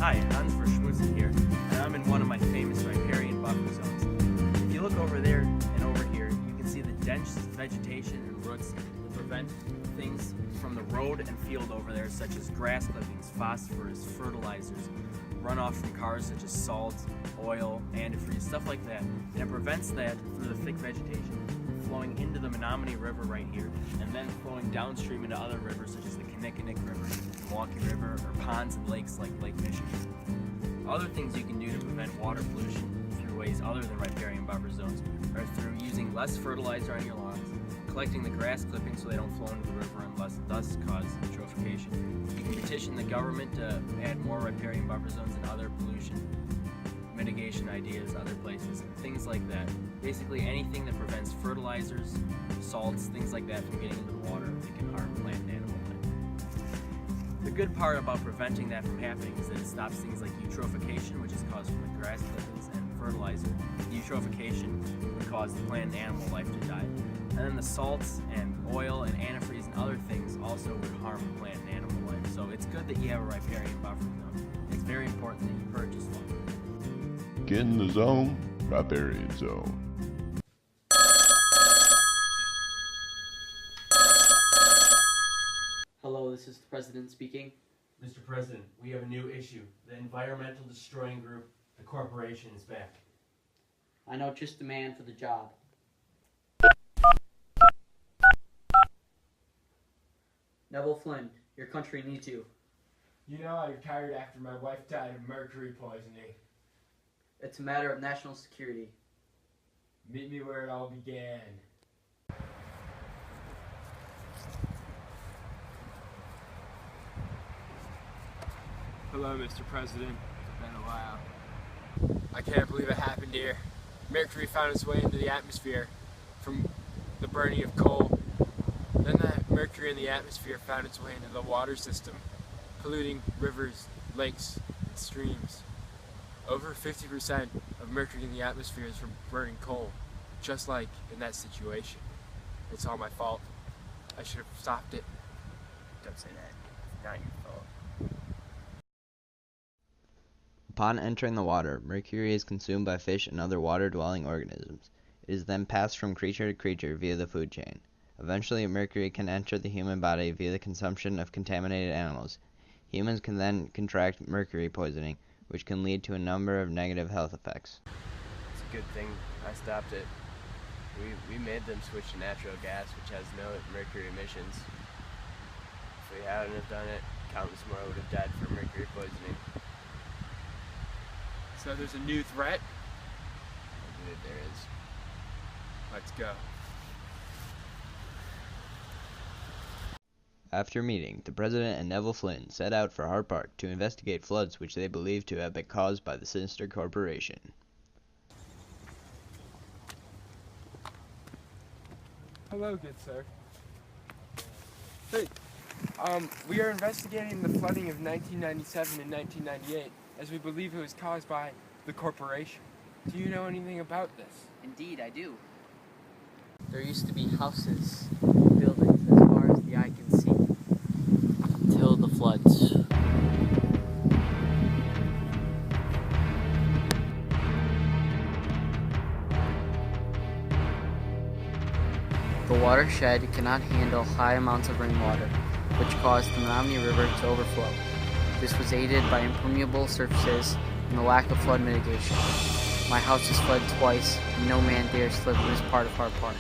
Hi, Hans Verschmutzen here, and I'm in one of my famous riparian buffer zones. If you look over there and over here, you can see the dense vegetation and roots that prevent things from the road and field over there, such as grass clippings, phosphorus, fertilizers, runoff from cars such as salt, oil, antifreeze, stuff like that. And it prevents that through the thick vegetation flowing into the Menominee River right here, and then flowing downstream into other rivers such as the Kinnickinnick River, Milwaukee River, or ponds and lakes like Lake Michigan. Other things you can do to prevent water pollution through ways other than riparian buffer zones are through using less fertilizer on your lawns, collecting the grass clippings so they don't flow into the river and thus cause eutrophication. You can petition the government to add more riparian buffer zones and other pollution mitigation ideas other places, and things like that. Basically anything that prevents fertilizers, salts, things like that from getting into the water that can harm plant and animal life. The good part about preventing that from happening is that it stops things like eutrophication, which is caused from the grass clippings, and fertilizer. Eutrophication would cause the plant and animal life to die. And then the salts and oil and antifreeze and other things also would harm plant and animal life. So it's good that you have a riparian buffer zone. It's very important that you purchase one. Get in the zone, riparian zone. Hello, this is the President speaking. Mr. President, we have a new issue. The environmental destroying group, the corporation, is back. I know just the man for the job. Neville Flynn, your country needs you. You know, I retired after my wife died of mercury poisoning. It's a matter of national security. Meet me where it all began. Hello, Mr. President. It's been a while. I can't believe it happened here. Mercury found its way into the atmosphere from the burning of coal. Then that mercury in the atmosphere found its way into the water system, polluting rivers, lakes, and streams. Over 50% of mercury in the atmosphere is from burning coal, just like in that situation. It's all my fault. I should have stopped it. Don't say that. It's not your fault. Upon entering the water, mercury is consumed by fish and other water-dwelling organisms. It is then passed from creature to creature via the food chain. Eventually, mercury can enter the human body via the consumption of contaminated animals. Humans can then contract mercury poisoning, which can lead to a number of negative health effects. It's a good thing I stopped it. We made them switch to natural gas, which has no mercury emissions. If we hadn't have done it, countless more would have died from mercury poisoning. So there's a new threat? I believe there is. Let's go. After meeting, the President and Neville Flynn set out for Hart Park to investigate floods which they believed to have been caused by the sinister corporation. Hello, good sir. Hey, we are investigating the flooding of 1997 and 1998, as we believe it was caused by the corporation. Do you know anything about this? Indeed, I do. There used to be houses, buildings as far as the eye can see, until the floods. The watershed cannot handle high amounts of rainwater, which caused the Menominee River to overflow. This was aided by impermeable surfaces and the lack of flood mitigation. My house is flooded twice, and no man dares live in this part of Hart Park.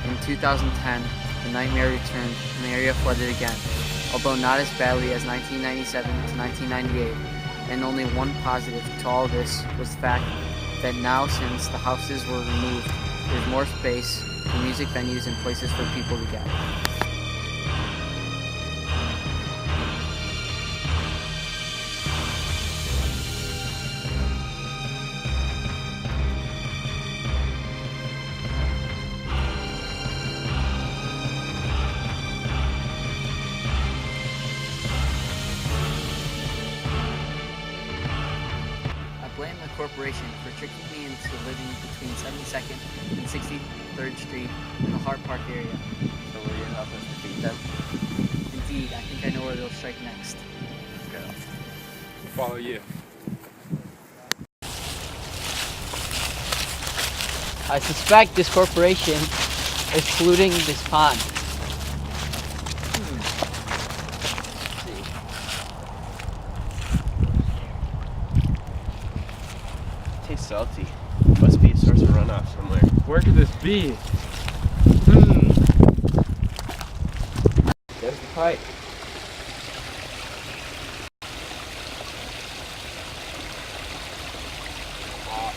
In 2010, the nightmare returned and the area flooded again, although not as badly as 1997 to 1998, and only one positive to all this was the fact that now, since the houses were removed, there's more space for music venues and places for people to gather. I blame the corporation demonstration for tricking me into living between 72nd and 63rd Street in the Hart Park area. So will you help us defeat them? Indeed, I think I know where they'll strike next. Let's go. Follow you. I suspect this corporation is polluting this pond. Tastes salty. Must be a source of runoff somewhere. Where could this be? There's the pipe.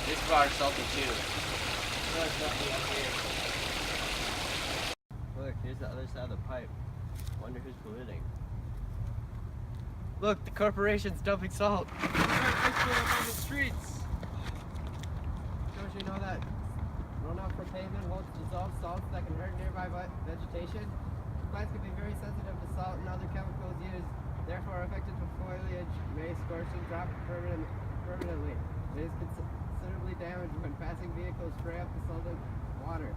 This water's salty too. Look, here's the other side of the pipe. Wonder who's polluting. Look, the corporation's dumping salt. On the streets. Don't you know that runoff from pavement won't dissolve salts that can hurt nearby vegetation? Plants can be very sensitive to salt and other chemicals used. Therefore, affected foliage may scorch and drop permanently. It is considerably damaged when passing vehicles spray up the salted water.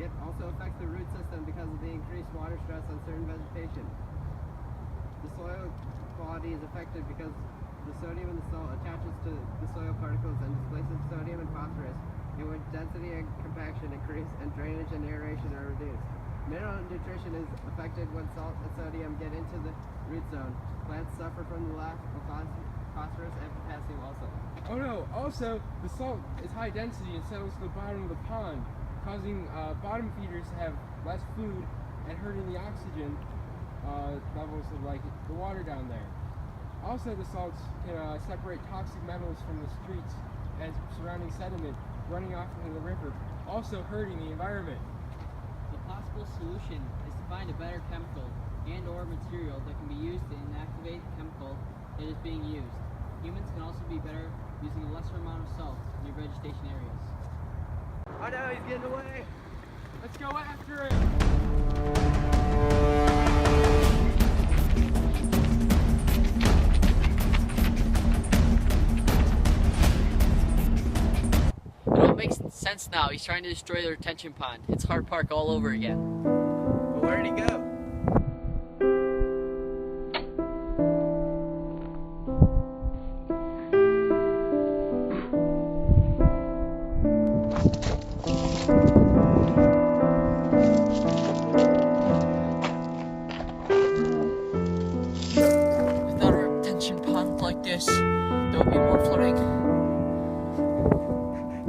It also affects the root system because of the increased water stress on certain vegetation. The soil quality is affected because the sodium in the salt attaches to the soil particles and displaces sodium and phosphorus, in which density and compaction increase and drainage and aeration are reduced. Mineral nutrition is affected when salt and sodium get into the root zone. Plants suffer from the lack of phosphorus and potassium also. Oh no, also, the salt is high density and settles to the bottom of the pond, causing bottom feeders to have less food and hurting the oxygen levels of the water down there. Also, the salts can separate toxic metals from the streets and surrounding sediment running off into the river, also hurting the environment. The possible solution is to find a better chemical and or material that can be used to inactivate the chemical that is being used. Humans can also be better using a lesser amount of salt near vegetation areas. Oh no, he's getting away! Let's go after him! It all makes sense now. He's trying to destroy the retention pond. It's Hart Park all over again. But where'd he go? Without a retention pond like this, there would be more flooding.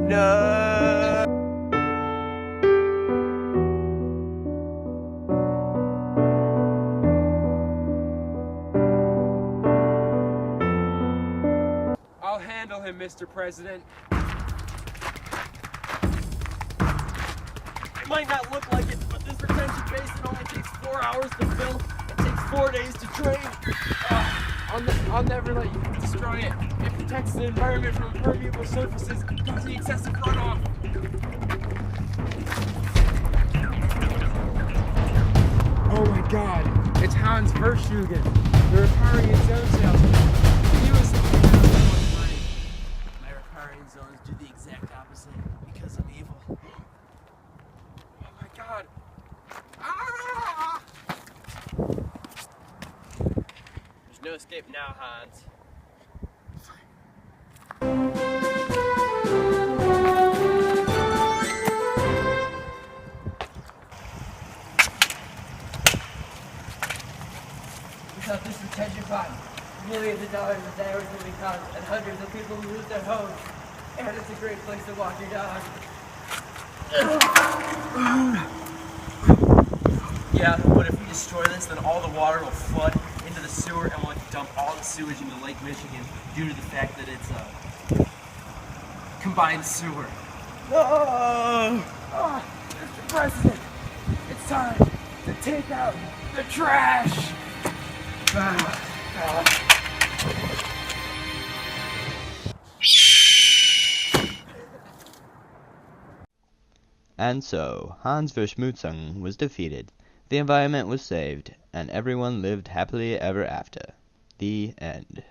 No! I'll handle him, Mr. President. It might not look like it, but this retention basin only takes 4 hours to fill. It takes 4 days to drain. I'll never let you destroy it. It protects the environment from impermeable surfaces, causing excessive runoff. Oh my god, it's Hans Verschugen, the repairing and zone salesman. He was My repairing zones do the exact opposite because of evil. oh my god. Ah! There's no escape now, Hans. Without this retention pond, millions of dollars of damage will be caused and hundreds of people will lose their homes. And it's a great place to walk your dog. Yeah, but if we destroy this, then all the water will flood into the sewer and we'll dump all the sewage into Lake Michigan due to the fact that it's a combined sewer. Oh, Mr. President, it's time to take out the trash. And so, Hans Verschmutzung was defeated, the environment was saved, and everyone lived happily ever after. The end.